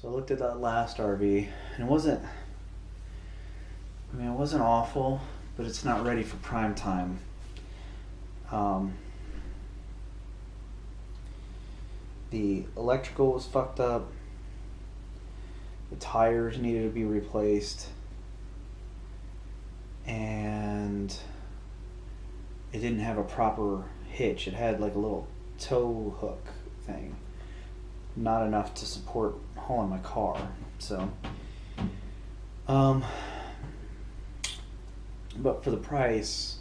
So I looked at that last RV, and it wasn't awful, but it's not ready for prime time. The electrical was fucked up. The tires needed to be replaced. And it didn't have a proper hitch. It had like a little tow hook thing. Not enough to support hauling my car. So, but for the price,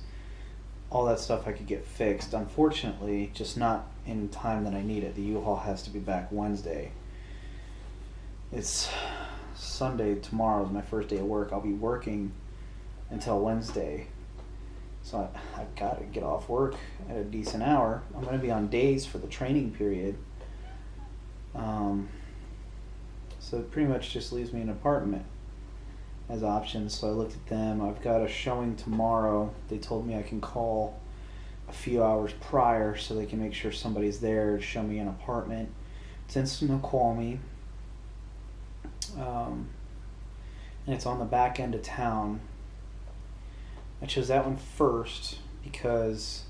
all that stuff I could get fixed. Unfortunately, just not in time that I need it. The U-Haul has to be back Wednesday. It's Sunday. Tomorrow is my first day of work. I'll be working until Wednesday. So I've got to get off work at a decent hour. I'm going to be on days for the training period. So it pretty much just leaves me an apartment as options. So I looked at them. I've got a showing tomorrow. They told me I can call a few hours prior so they can make sure somebody's there to show me an apartment. It's in Snoqualmie. And it's on the back end of town. I chose that one first because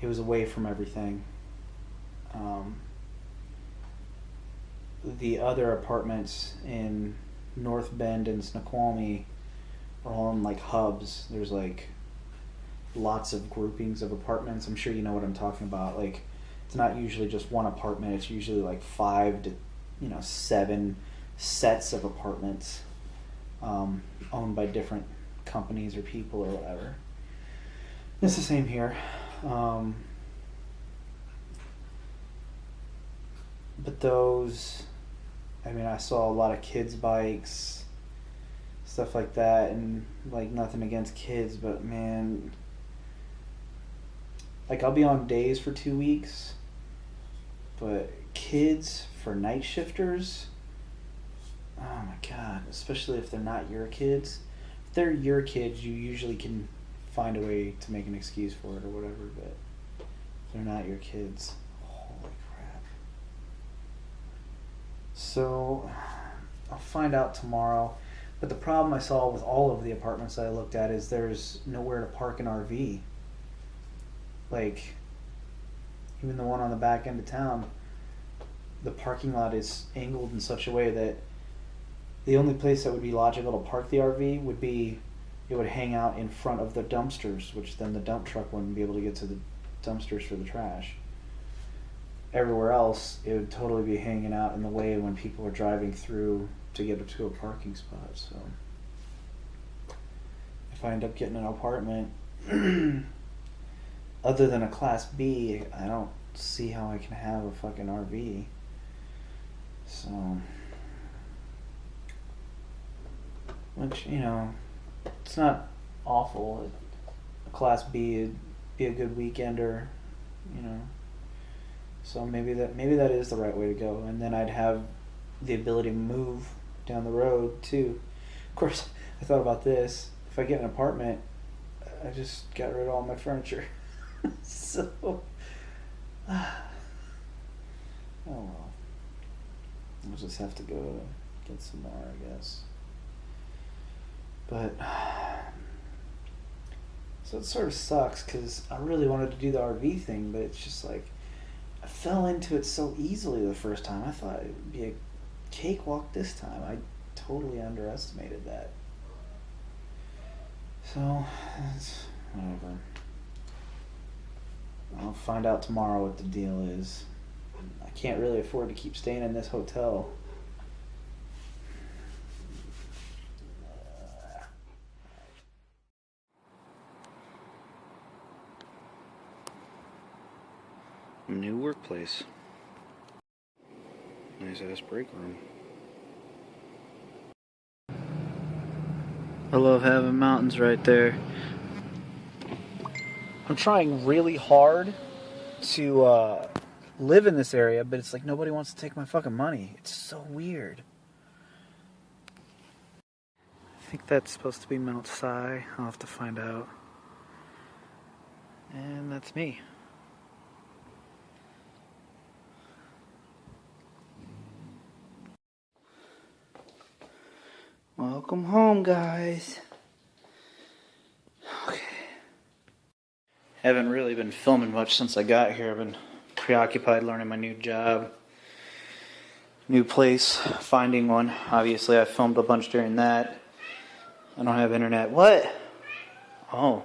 it was away from everything. The other apartments in North Bend and Snoqualmie are all in like hubs. There's like lots of groupings of apartments. I'm sure you know what I'm talking about. Like, it's not usually just one apartment. It's usually like 5 to 7 sets of apartments owned by different companies or people or whatever. It's the same here. But those, I saw a lot of kids' bikes, stuff like that, and like nothing against kids, but man, like I'll be on days for 2 weeks, but kids for night shifters, oh my god, especially if they're not your kids. If they're your kids, you usually can find a way to make an excuse for it or whatever, but if they're not your kids, holy crap. So I'll find out tomorrow. But the problem I saw with all of the apartments that I looked at is there's nowhere to park an RV. Like, even the one on the back end of town, the parking lot is angled in such a way that the only place that would be logical to park the RV would be, it would hang out in front of the dumpsters, which then the dump truck wouldn't be able to get to the dumpsters for the trash. Everywhere else, it would totally be hanging out in the way when people are driving through to get to a parking spot. So if I end up getting an apartment other than a Class B, I don't see how I can have a fucking RV. So, which, it's not awful. A Class B would be a good weekender, So maybe that is the right way to go, and then I'd have the ability to move down the road too. Of course, I thought about this. If I get an apartment, I just got rid of all my furniture. So, oh well. I'll just have to go get some more, I guess. But so it sort of sucks because I really wanted to do the RV thing, but it's just like I fell into it so easily the first time. I thought it would be a cakewalk this time. I totally underestimated that. So, it's whatever. I'll find out tomorrow what the deal is. I can't really afford to keep staying in this hotel. New workplace. Nice ass break room. I love having mountains right there. I'm trying really hard to live in this area, but it's like nobody wants to take my fucking money. It's so weird. I think that's supposed to be Mount Si. I'll have to find out. And that's me. Welcome home, guys. Okay. Haven't really been filming much since I got here. I've been preoccupied learning my new job. New place, finding one. Obviously, I filmed a bunch during that. I don't have internet. What? Oh.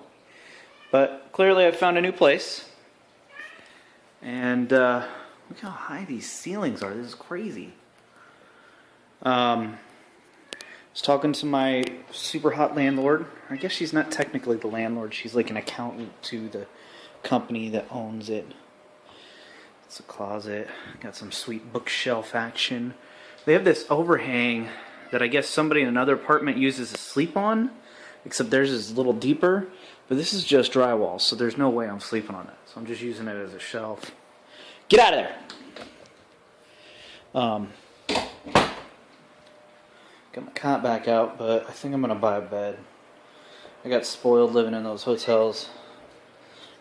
But clearly I found a new place. And look how high these ceilings are. This is crazy. I was talking to my super hot landlord. I guess she's not technically the landlord. She's like an accountant to the company that owns it. It's a closet. Got some sweet bookshelf action. They have this overhang that I guess somebody in another apartment uses to sleep on, except theirs is a little deeper. But this is just drywall, so there's no way I'm sleeping on it. So I'm just using it as a shelf. Get out of there! Got my cot back out, but I think I'm going to buy a bed. I got spoiled living in those hotels.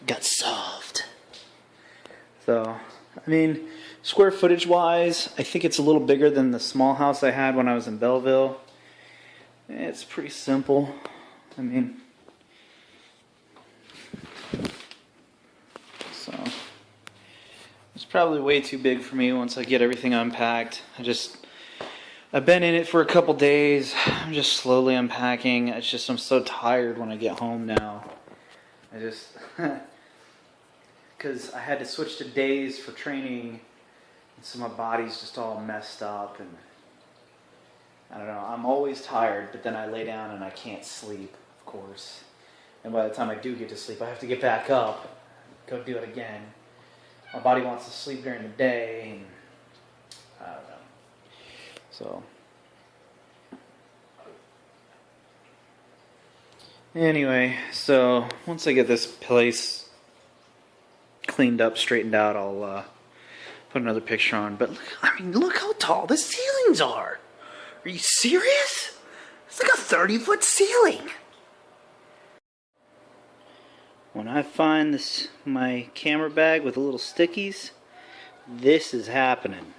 Got solved. So, I mean, square footage wise, I think it's a little bigger than the small house I had when I was in Belleville. It's pretty simple. I mean, so it's probably way too big for me once I get everything unpacked. I've been in it for a couple days. I'm just slowly unpacking. It's just I'm so tired when I get home now. Because I had to switch to days for training, and so my body's just all messed up, and I don't know. I'm always tired, but then I lay down and I can't sleep, of course. And by the time I do get to sleep, I have to get back up, go do it again. My body wants to sleep during the day, and I don't know. So, anyway, so once I get this place cleaned up, straightened out, I'll put another picture on. But look how tall the ceilings are. Are you serious? It's like a 30-foot ceiling. When I find my camera bag with the little stickies, this is happening.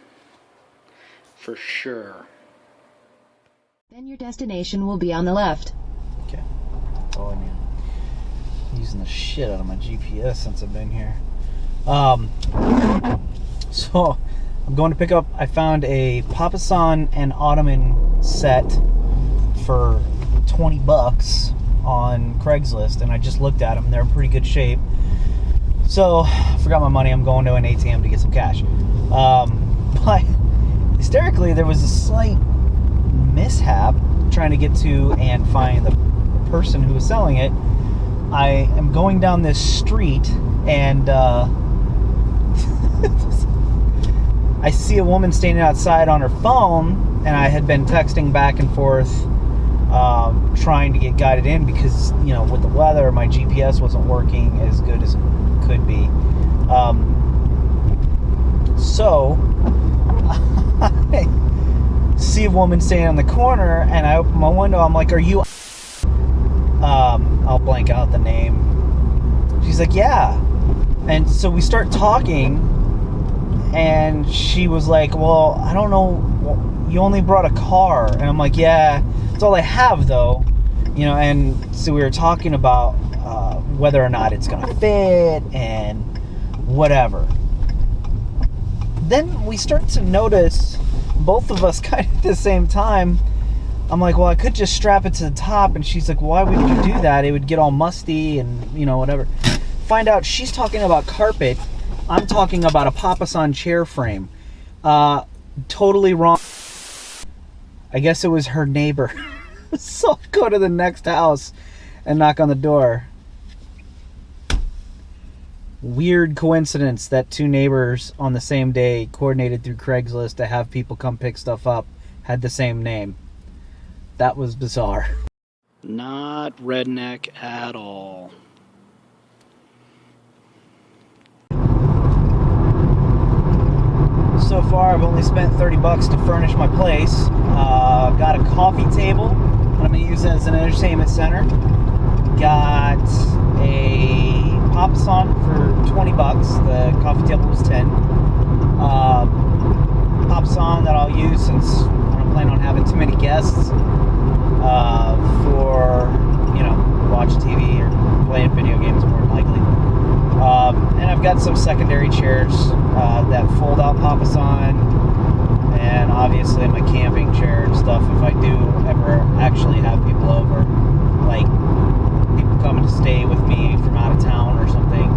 For sure. Then your destination will be on the left. Okay, that's all I need. I'm using the shit out of my GPS since I've been here. So I'm going to pick up. I found a papasan and ottoman set for $20 on Craigslist, and I just looked at them. They're in pretty good shape. So I forgot my money. I'm going to an ATM to get some cash. But hysterically, there was a slight mishap trying to get to and find the person who was selling it. I am going down this street, and I see a woman standing outside on her phone, and I had been texting back and forth trying to get guided in because, you know, with the weather, my GPS wasn't working as good as it could be. So I see a woman standing on the corner, and I open my window. I'm like, "Are you?" I'll blank out the name. She's like, "Yeah," and so we start talking, and she was like, "Well, I don't know. You only brought a car," and I'm like, "Yeah, that's all I have, though." You know, and so we were talking about whether or not it's gonna fit and whatever. Then we start to notice, both of us kind of at the same time, I'm like, well, I could just strap it to the top. And she's like, why would you do that? It would get all musty and, you know, whatever. Find out she's talking about carpet. I'm talking about a papasan chair frame. Totally wrong. I guess it was her neighbor. So I'll go to the next house and knock on the door. Weird coincidence that two neighbors on the same day coordinated through Craigslist to have people come pick stuff up had the same name. That was bizarre. Not redneck at all. So far I've only spent $30 to furnish my place. Got a coffee table that I'm going to use as an entertainment center. Got a papasan for $20. The coffee table was $10. Papasan that I'll use since I don't plan on having too many guests. for, watch TV or playing video games more than likely. And I've got some secondary chairs that fold out papasan, and obviously my camping chair and stuff if I do ever actually have people over, like people coming to stay with me from out of town or something.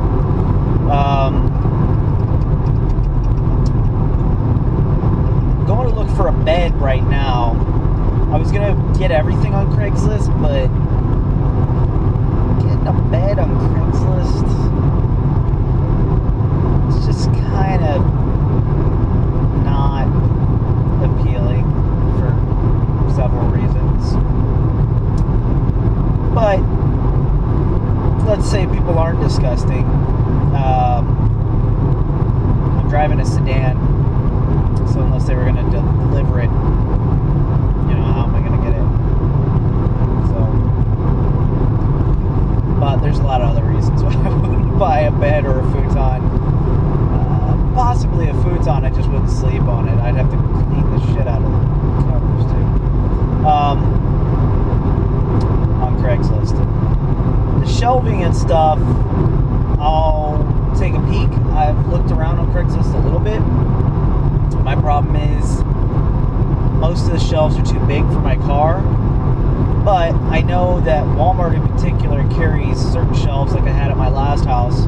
Going to look for a bed right now. I was going to get everything on Craigslist, but getting a bed on Craigslist, it's just kind of not appealing for several reasons. But let's say people aren't disgusting. I'm driving a sedan, so unless they were going to deliver it, how am I going to get it? So, but there's a lot of other reasons why I wouldn't buy a bed or a futon. Possibly a futon, I just wouldn't sleep on it. I'd have to clean the shit out of the covers too. On Craigslist. The shelving and stuff, I'll take a peek. I've looked around on Craigslist a little bit. My problem is most of the shelves are too big for my car, but I know that Walmart in particular carries certain shelves like I had at my last house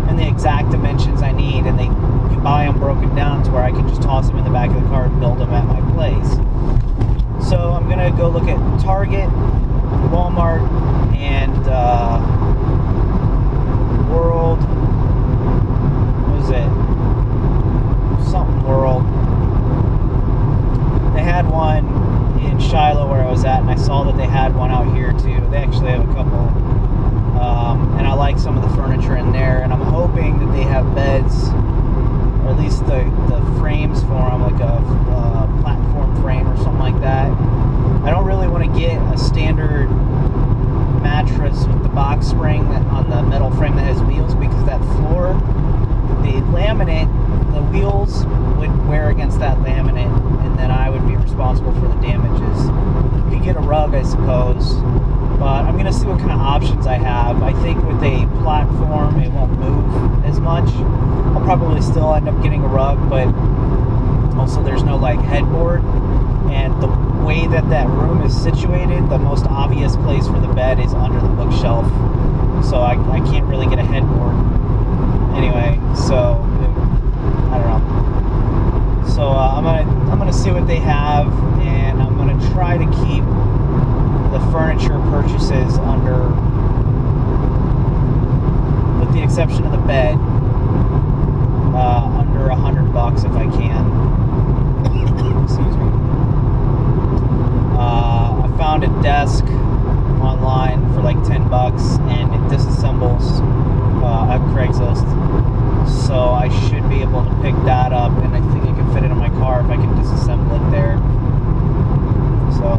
and the exact dimensions I need, and you buy them broken down to where I can just toss them in the back of the car and build them at my place. So I'm gonna go look at Target, Walmart, and World, what is it? Something World. They had one in Shiloh where I was at, and I saw that they had one out here too. They actually have a couple, and I like some of the furniture in there, and I'm hoping that they have beds, or at least the frames for them, like a platform frame or something like that. I don't really want to get a standard mattress with the box spring on the metal frame that has wheels, because that floor, the laminate, the wheels would wear against that laminate, and then I would be responsible for the damages. You could get a rug, I suppose, but I'm going to see what kind of options I have. I think with a platform, it won't move as much. I'll probably still end up getting a rug, but also there's no headboard, and the way that room is situated, the most obvious place for the bed is under the bookshelf, so I can't really get a headboard anyway, so I don't know. So I'm gonna see what they have, and I'm gonna try to keep the furniture purchases under, with the exception of the bed, under $100 if I can. Excuse me. I found a desk online for like $10, and it disassembles at Craigslist. So I should be able to pick that up, and I think I can fit it in my car if I can disassemble it there. So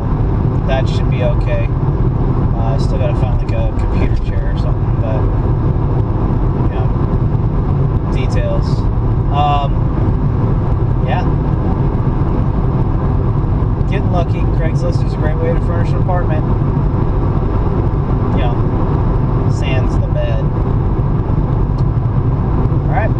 that should be okay. I still gotta find like a computer chair or something, but details. Yeah. Getting lucky. Craigslist is a great way to furnish an apartment. Sans the bed. Alright.